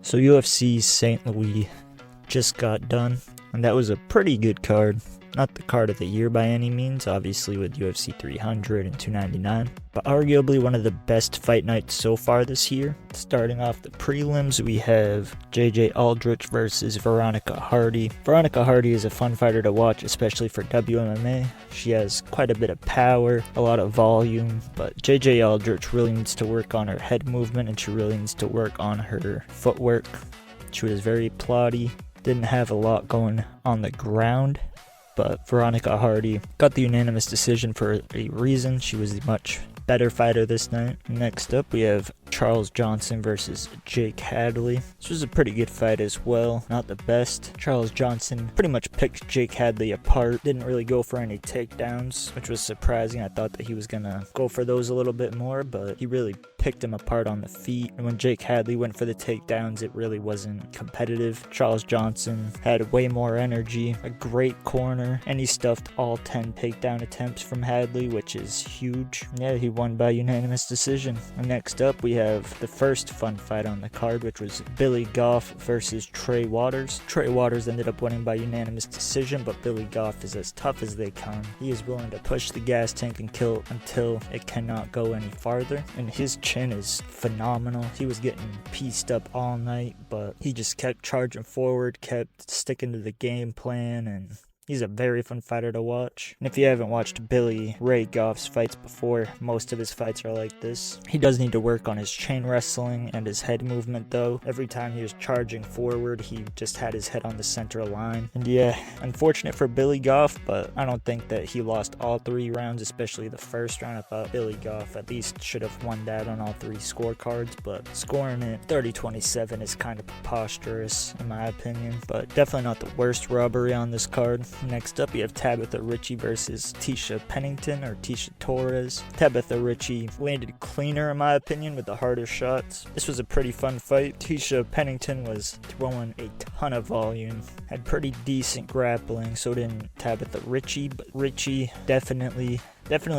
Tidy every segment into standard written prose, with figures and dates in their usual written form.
So UFC St. Louis just got done, and that was a pretty good card. Not the card of the year by any means, obviously with UFC 300 and 299, but arguably one of the best fight nights so far this year. Starting off the prelims, we have JJ Aldrich versus Veronica Hardy. Veronica Hardy is a fun fighter to watch, especially for WMMA. She has quite a bit of power, a lot of volume, but JJ Aldrich really needs to work on her head movement, and she really needs to work on her footwork. She was very plotty, didn't have a lot going on the ground. But Veronica Hardy got the unanimous decision for a reason. She was the much better fighter this night. Next up, we have Charles Johnson versus Jake Hadley. This was a pretty good fight as well. Not the best. Charles Johnson pretty much picked Jake Hadley apart. Didn't really go for any takedowns, which was surprising. I thought that he was going to go for those a little bit more, but he really picked him apart on the feet. And when Jake Hadley went for the takedowns, it really wasn't competitive. Charles Johnson had way more energy, a great corner, and he stuffed all 10 takedown attempts from Hadley, which is huge. Yeah, he won by unanimous decision. And next up, we have the first fun fight on the card, which was Billy Goff versus Trey Waters. Trey Waters ended up winning by unanimous decision, but Billy Goff is as tough as they come. He is willing to push the gas tank and kill until it cannot go any farther. And his chin is phenomenal. He was getting pieced up all night, but he just kept charging forward, kept sticking to the game plan, and he's a very fun fighter to watch. And if you haven't watched Billy Ray Goff's fights before, most of his fights are like this. He does need to work on his chain wrestling and his head movement though. Every time he was charging forward, he just had his head on the center line. And yeah, unfortunate for Billy Goff, but I don't think that he lost all 3 rounds, especially the first round. I thought Billy Goff at least should have won that on all 3 scorecards, but scoring it 30-27 is kind of preposterous in my opinion, but definitely not the worst robbery on this card. Next up, you have Tabitha Ritchie versus Tisha Pennington or Tisha Torres. Tabitha Ritchie landed cleaner in my opinion with the harder shots. This was a pretty fun fight. Tisha Pennington was throwing a ton of volume, had pretty decent grappling, so didn't Tabitha Ritchie, but Ritchie definitely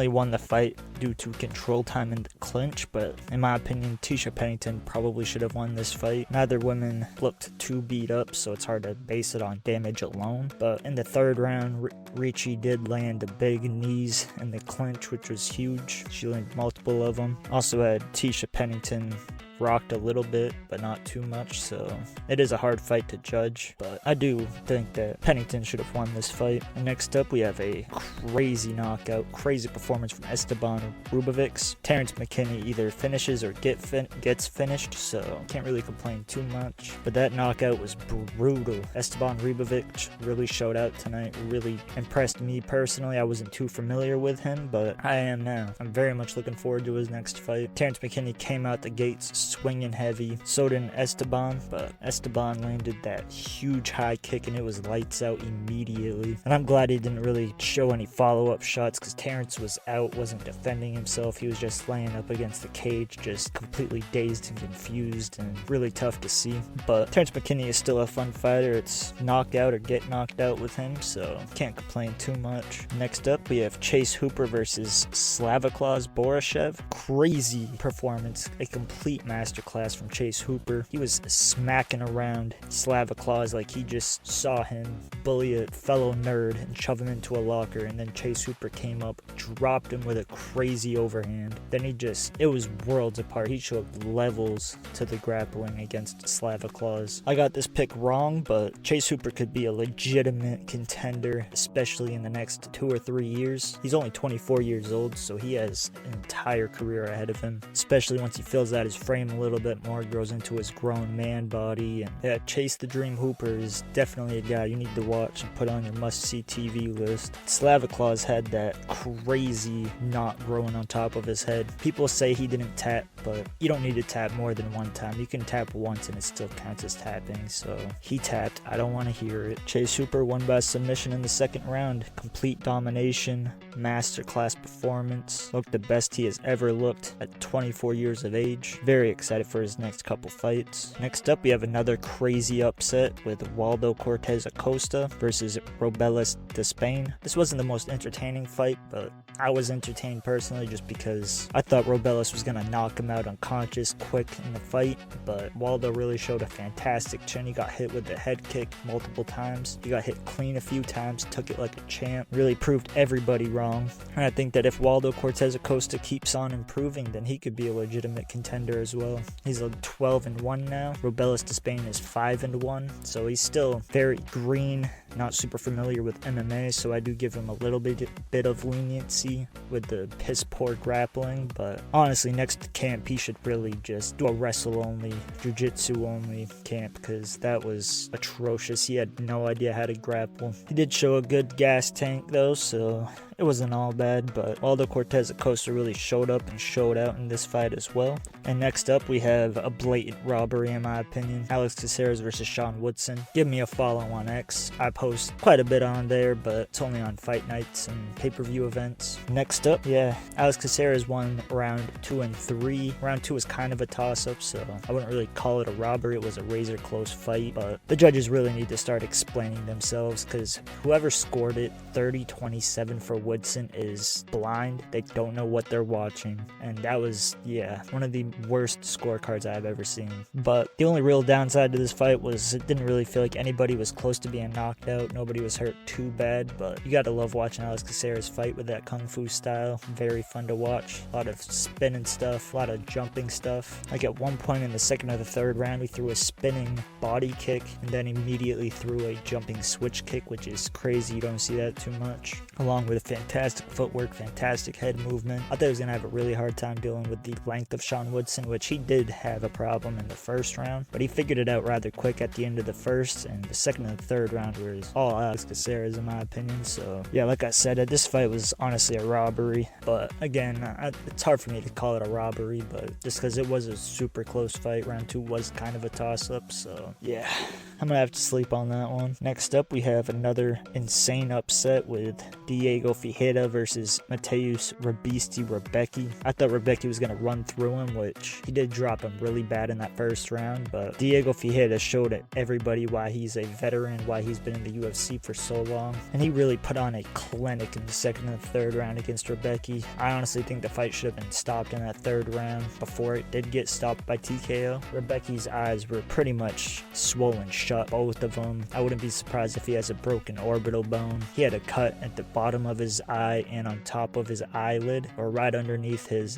won the fight due to control time in the clinch, but in my opinion, Tisha Pennington probably should have won this fight. Neither woman looked too beat up, so it's hard to base it on damage alone. But in the third round, Ritchie did land the big knees in the clinch, which was huge. She landed multiple of them. Also had Tisha Pennington rocked a little bit, but not too much, so it is a hard fight to judge, but I do think that Pennington should have won this fight. And next up, we have a crazy knockout, crazy performance from Esteban Rubovic. Terrence McKinney either finishes or gets finished, so can't really complain too much, but that knockout was brutal. Esteban Rubovic really showed out tonight, really impressed me personally. I wasn't too familiar with him, but I am now. I'm very much looking forward to his next fight. Terrence McKinney came out the gates swinging heavy, so did Esteban, but Esteban landed that huge high kick and it was lights out immediately. And I'm glad he didn't really show any follow-up shots because Terrence was out, wasn't defending himself. He was just laying up against the cage, just completely dazed and confused, and really tough to see. But Terrence McKinney is still a fun fighter. It's knock out or get knocked out with him, so can't complain too much. Next up, we have Chase Hooper versus Slaviklaus Borashev. Crazy performance, a complete masterclass from Chase Hooper. He was smacking around Slaviklaus like he just saw him bully a fellow nerd and shove him into a locker, and then Chase Hooper came up, dropped him with a crazy overhand. Then it was worlds apart. He showed levels to the grappling against Slaviklaus. I got this pick wrong, but Chase Hooper could be a legitimate contender, especially in the next 2 or 3 years. He's only 24 years old, so he has an entire career ahead of him, especially once he fills out his frame a little bit more, grows into his grown man body. And yeah, Chase the Dream Hooper is definitely a guy you need to watch and put on your must-see TV list. Slaviklaus had that crazy knot growing on top of his head. People say he didn't tap, but you don't need to tap more than one time. You can tap once and it still counts as tapping, so he tapped. I don't want to hear it. Chase Hooper won by submission in the second round. Complete domination, masterclass performance. Looked the best he has ever looked at 24 years of age. Very excited for his next couple fights. Next up, we have another crazy upset with Waldo Cortes-Acosta versus Robelis de Spain. This wasn't the most entertaining fight, but I was entertained personally just because I thought Robelis was going to knock him out unconscious quick in the fight, but Waldo really showed a fantastic chin. He got hit with the head kick multiple times. He got hit clean a few times, took it like a champ, really proved everybody wrong. And I think that if Waldo Cortes-Acosta keeps on improving, then he could be a legitimate contender as well. He's 12-1 now. Robelis de Spain is 5-1, so he's still very green, not super familiar with MMA, so I do give him a little bit of leniency with the piss poor grappling. But honestly, next camp he should really just do a wrestle only, jiu-jitsu only camp, because that was atrocious. He had no idea how to grapple. He did show a good gas tank though, so it wasn't all bad, but Waldo Cortes-Acosta really showed up and showed out in this fight as well. And next up, we have a blatant robbery in my opinion. Alex Caceres versus Sean Woodson. Give me a follow on X. I post quite a bit on there, but it's only on fight nights and pay-per-view events. Next up, Alex Caceres won round 2 and 3. Round 2 was kind of a toss-up, so I wouldn't really call it a robbery. It was a razor close fight, but the judges really need to start explaining themselves, because whoever scored it 30-27 for Woodson is blind. They don't know what they're watching, and that was one of the worst scorecards I've ever seen. But the only real downside to this fight was it didn't really feel like anybody was close to being knocked out. Nobody was hurt too bad, but you gotta love watching Alex Caceres fight with that kung fu style. Very fun to watch. A lot of spinning stuff, a lot of jumping stuff. Like at one point in the second or the third round, he threw a spinning body kick and then immediately threw a jumping switch kick, which is crazy. You don't see that too much. Along with fantastic footwork, fantastic head movement. I thought he was going to have a really hard time dealing with the length of Sean Woodson, which he did have a problem in the first round, but he figured it out rather quick at the end of the first, and the second and the third round was all Alex Caceres in my opinion. So like I said, this fight was honestly a robbery, but again, it's hard for me to call it a robbery, but just because it was a super close fight. Round 2 was kind of a toss-up, so I'm gonna have to sleep on that one. Next up, we have another insane upset with Diego Ferreira versus Mateus Rabisti Rebecki. I thought Rebecki was going to run through him, which he did drop him really bad in that first round, but Diego Ferreira showed everybody why he's a veteran, why he's been in the UFC for so long, and he really put on a clinic in the second and third round against Rebecki. I honestly think the fight should have been stopped in that third round before it did get stopped by TKO. Rebecki's eyes were pretty much swollen shut, both of them. I wouldn't be surprised if he has a broken orbital bone. He had a cut at the bottom of his eye and on top of his eyelid, or right underneath his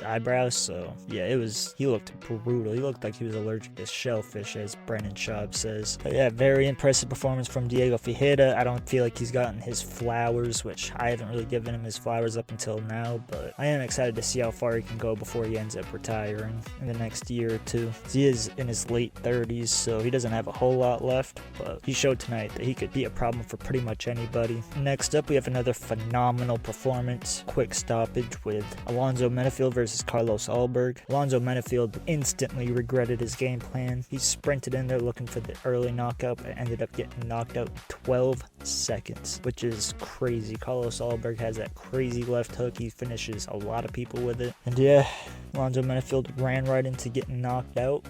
eyebrows. So he looked brutal. He looked like he was allergic to shellfish, as Brennan Schaub says. But very impressive performance from Diego Ferreira. I don't feel like he's gotten his flowers, which I haven't really given him his flowers up until now, but I am excited to see how far he can go before he ends up retiring in the next year or two. He is in his late 30s, so he doesn't have a whole lot left, but he showed tonight that he could be a problem for pretty much anybody. Next up, we have another phenomenal performance, quick stoppage with Alonzo Menefield versus Carlos Alberg. Alonzo Menefield instantly regretted his game plan. He sprinted in there looking for the early knockout, but ended up getting knocked out in 12 seconds, which is crazy. Carlos Alberg has that crazy left hook. He finishes a lot of people with it. And Alonzo Menefield ran right into getting knocked out.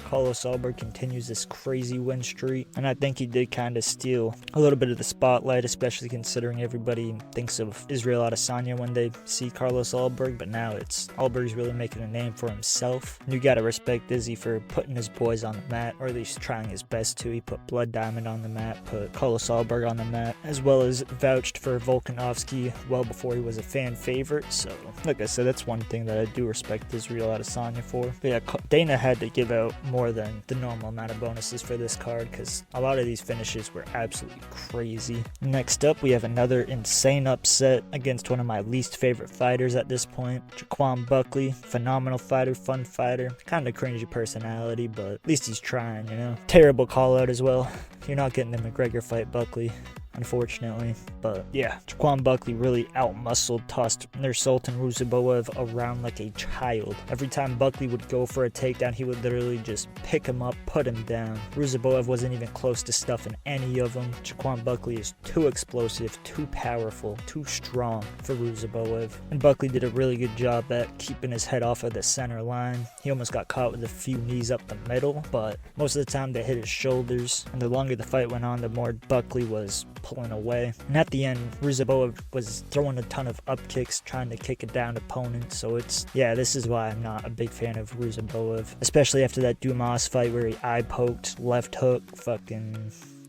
Carlos Alberg continues this crazy win streak, and I think he did kind of steal a little bit of the spotlight, especially considering everybody thinks of Israel Adesanya when they see Carlos Alberg, but now it's Alberg's really making a name for himself. And you gotta respect Izzy for putting his boys on the mat, or at least trying his best to. He put Blood Diamond on the mat, put Carlos Alberg on the mat, as well as vouched for Volkanovski well before he was a fan favorite. So like I said, that's one thing that I do respect Israel Adesanya for. But Dana had to give out more than the normal amount of bonuses for this card, because a lot of these finishes were absolutely crazy. Next up, we have another insane upset against one of my least favorite fighters at this point, Jaquan Buckley. Phenomenal fighter, fun fighter, kind of cringy personality, but at least he's trying, Terrible call out as well. You're not getting the McGregor fight, Buckley. unfortunately. But yeah, Jaquan Buckley really outmuscled, tossed Nursultan Ruziboev around like a child. Every time Buckley would go for a takedown, he would literally just pick him up, put him down. Ruziboev wasn't even close to stuffing any of them. Jaquan Buckley is too explosive, too powerful, too strong for Ruziboev. And Buckley did a really good job at keeping his head off of the center line. He almost got caught with a few knees up the middle, but most of the time they hit his shoulders. And the longer the fight went on, the more Buckley was pulling away. And at the end, Ruziboev was throwing a ton of up kicks, trying to kick it down opponents. So this is why I'm not a big fan of Ruziboev, especially after that Dumas fight where he eye poked, left hook,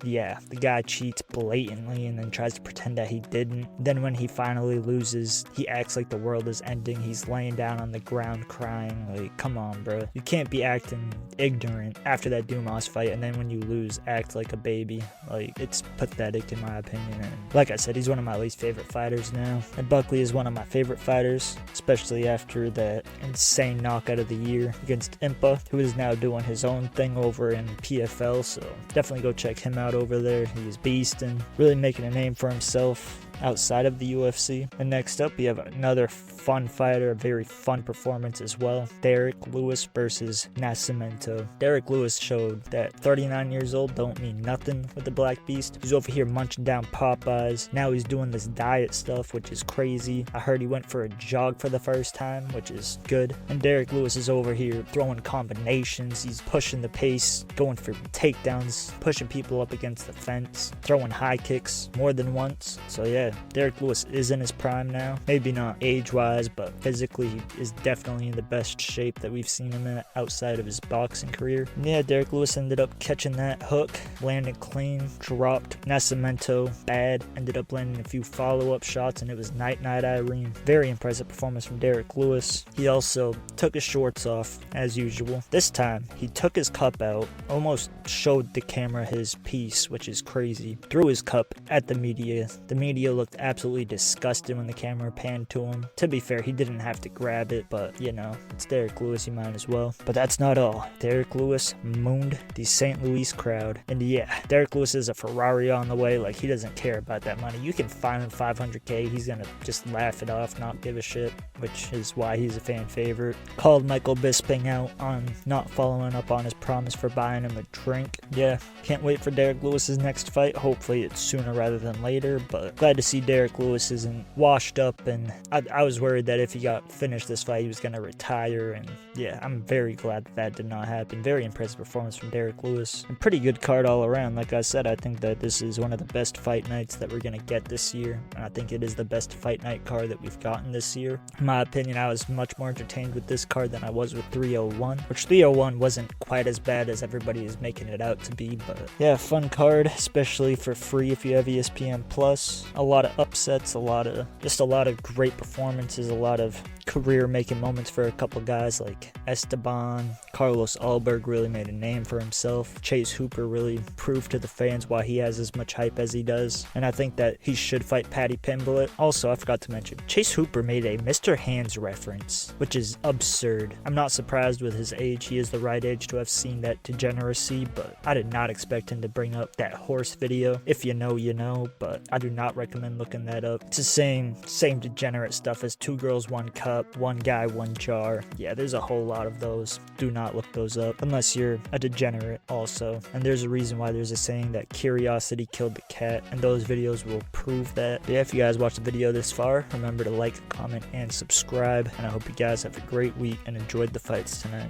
yeah, the guy cheats blatantly and then tries to pretend that he didn't. Then when he finally loses, he acts like the world is ending. He's laying down on the ground crying. Like, come on, bro. You can't be acting ignorant after that Dumas fight, and then when you lose, act like a baby. Like, it's pathetic in my opinion. And like I said, he's one of my least favorite fighters now. And Buckley is one of my favorite fighters, especially after that insane knockout of the year against Impa, who is now doing his own thing over in PFL. So definitely go check him out over there. He's beasting, really making a name for himself outside of the UFC. And next up, we have another fun fighter, a very fun performance as well. Derek Lewis versus Nascimento. Derek Lewis showed that 39 years old don't mean nothing with the Black Beast. He's over here munching down Popeyes. Now he's doing this diet stuff, which is crazy. I heard he went for a jog for the first time, which is good. And Derek Lewis is over here throwing combinations. He's pushing the pace, going for takedowns, pushing people up against the fence, throwing high kicks more than once. So yeah, Derek Lewis is in his prime now. Maybe not age-wise, but physically he is definitely in the best shape that we've seen him in outside of his boxing career. And yeah, Derek Lewis ended up catching that hook, landed clean, dropped Nascimento bad, ended up landing a few follow-up shots, and it was night-night Irene. Very impressive performance from Derek Lewis. He also took his shorts off, as usual. This time, he took his cup out, almost showed the camera his piece, which is crazy. Threw his cup at the media. The media looked absolutely disgusted when the camera panned to him. To be fair, he didn't have to grab it, but you know, it's Derek Lewis, he might as well. But that's not all. Derek Lewis mooned the St. Louis crowd. And yeah, Derek Lewis is a Ferrari on the way. Like, he doesn't care about that money. You can fine him $500K, he's gonna just laugh it off, not give a shit, which is why he's a fan favorite. Called Michael Bisping out on not following up on his promise for buying him a drink. Yeah, can't wait for Derek Lewis's next fight. Hopefully it's sooner rather than later, but glad to see Derek Lewis isn't washed up, and I was worried that if he got finished this fight, he was going to retire, and yeah, I'm very glad that did not happen. Very impressive performance from Derek Lewis. A pretty good card all around. Like I said, I think that this is one of the best fight nights that we're going to get this year, and I think it is the best fight night card that we've gotten this year. In my opinion, I was much more entertained with this card than I was with 301, which 301 wasn't quite as bad as everybody is making it out to be, but yeah, fun card, especially for free if you have ESPN Plus. A lot of upsets, a lot of great performances, a lot of career-making moments for a couple guys like Esteban. Carlos Alberg really made a name for himself. Chase Hooper really proved to the fans why he has as much hype as he does, and I think that he should fight Paddy Pimblett. Also, I forgot to mention, Chase Hooper made a Mr. Hands reference, which is absurd. I'm not surprised with his age. He is the right age to have seen that degeneracy, but I did not expect him to bring up that horse video. If you know, you know, but I do not recommend looking that up. It's the same degenerate stuff as 2 girls, 1 cup, 1 guy, 1 jar. Yeah, there's a whole lot of those. Do not look those up unless you're a degenerate also. And there's a reason why there's a saying that curiosity killed the cat, and those videos will prove that. But yeah, if you guys watched the video this far, remember to like, comment, and subscribe, and I hope you guys have a great week and enjoyed the fights tonight.